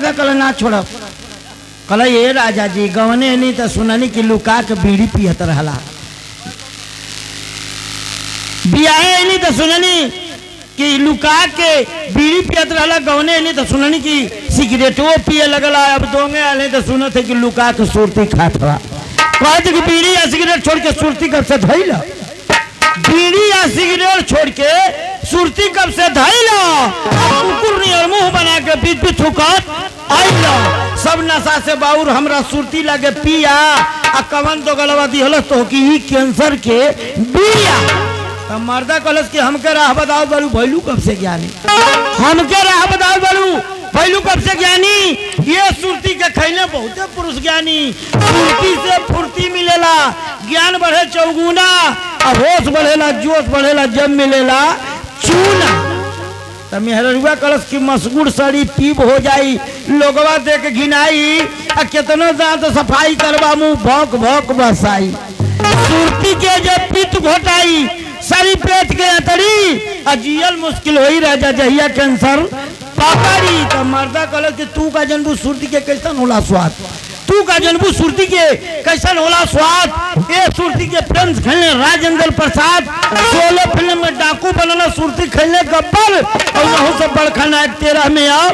मर्दा कल ना छोड़ कल ये राजा जी गवने नहीं तो सुननी कि लुका के बीड़ी पियत रहला बियाहे नहीं तो सुननी कि लुका के बीड़ी पियत रहला गवने नहीं तो सुननी कि सिगरेटो पिए लगला अब दोंगे आले तो सुनत है कि लुका के सुरती खात रहा कहते कि बीड़ी या सिगरेट छोड़ के सुरती कब से धइला बीड़ी या सिगरेट छोड़ के सुरती कब से धइला कुकुर नहीं और मुंह बना के बीच बीच थुकत आइला सब नशा से बाउर हमरा सुरती लगे पिया आ कवन तो गलवा दिहलस तो कि ई कैंसर के बिया तो मर्दा कहलस कि हमके राह बताओ बारू भैलू कब से ज्ञानी हमके राह बताओ बारू भैलू कब से ज्ञानी ये सुरती के खैले बहुत पुरुष ज्ञानी सुरती से फुर्ती मिलेला ज्ञान बढ़े चौगुना और होश बढ़ेला जोश बढ़ेला जब मिलेला चूना तो मेहरुआ कलश की मशगूर सड़ी पीब हो जाई लोगवा देख घिनाई आ कितनो दांत सफाई करवा मुंह भौक भौक बसाई सुरती के जब पित घोटाई सारी पेट के अतड़ी अजियल मुश्किल होई राजा जहिया कैंसर पकड़ी तो मर्दा कहल कि तू का जनबू सुरती के कैसन होला स्वाद तू का जनबू सुरती के कैसन होला स्वाद ये सुरती के प्रिंस खेलने राजेंद्र प्रसाद 16 फिल्म में डाकू बनना सुरती खेलने गब्बर और वहां से बड़खा नायक 13 में आओ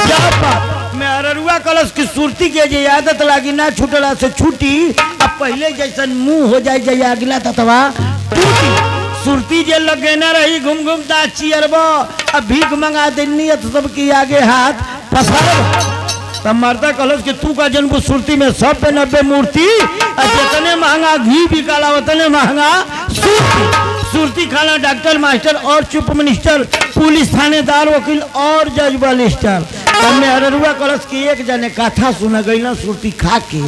जापा मैं अररुआ कलश की सुरती के जे आदत लागी ना छूटला से छूटी अब पहले जैसन मुंह हो जाए जय अगला ततवा टूटी सुरती जे लगे न रही घूम घूम चियरबो अब भीख मंगा देनी तो सबकी आगे हाथ पसर तब मर्दा कलश कि तू का जन्म सुरती में 100 पे 90 मूर्ति जितने महंगा घी बिकाला उतने महंगा सुरती खाना डॉक्टर मास्टर और चुप मिनिस्टर पुलिस थानेदार वकील और जज बलिस्टर हमने अररुआ कलश की एक जने कथा सुना गई ना सुरती खा के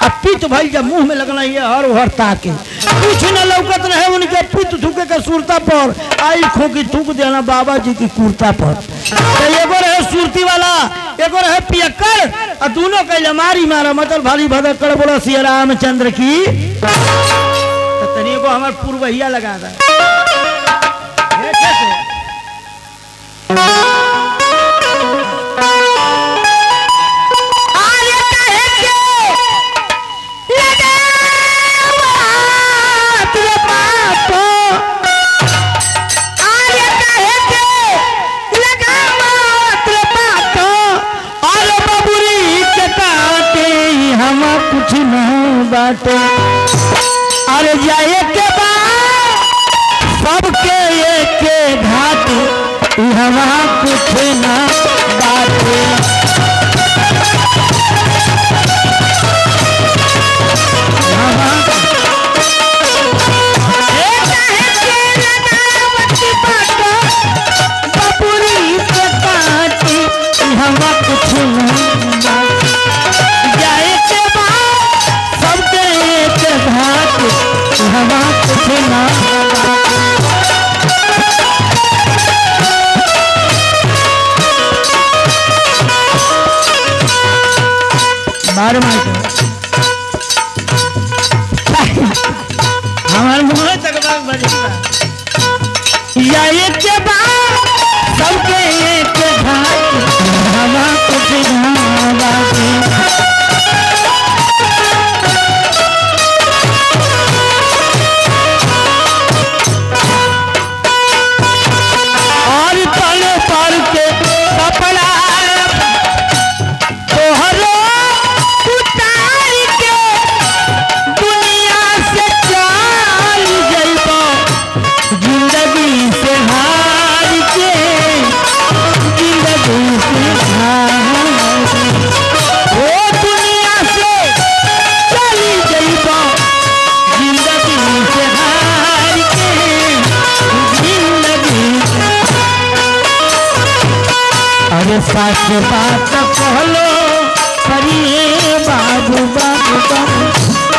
अब पित भाई जब मुंह में लगना ये हर हर ताके कुछ न लौकत रहे उनके पित थूके के सुरता पर आई खोकी थूक देना बाबा जी की कुर्ता पर तो एगो रहे सुरती वाला एगो रहे पियक्कर और दोनों के मारी मारा मतलब भारी भदक्कड़ बोला सिया रामचंद्र की तो तनी को हमार पूर्वहिया लगा दा अरे जाए के बाद सबके एक घाट हवा कुछ ना बाटे बबुरी के काटे हवा कुछ ना जाए के बाद सबके एक घाट हवा कुछ ना बार हमारे मुँह तक बात बजेगा या एक के बाद सबके एक घाट हवा कुछ ना बाटे सच बात कहलो करिए बाबू बाबू बाबू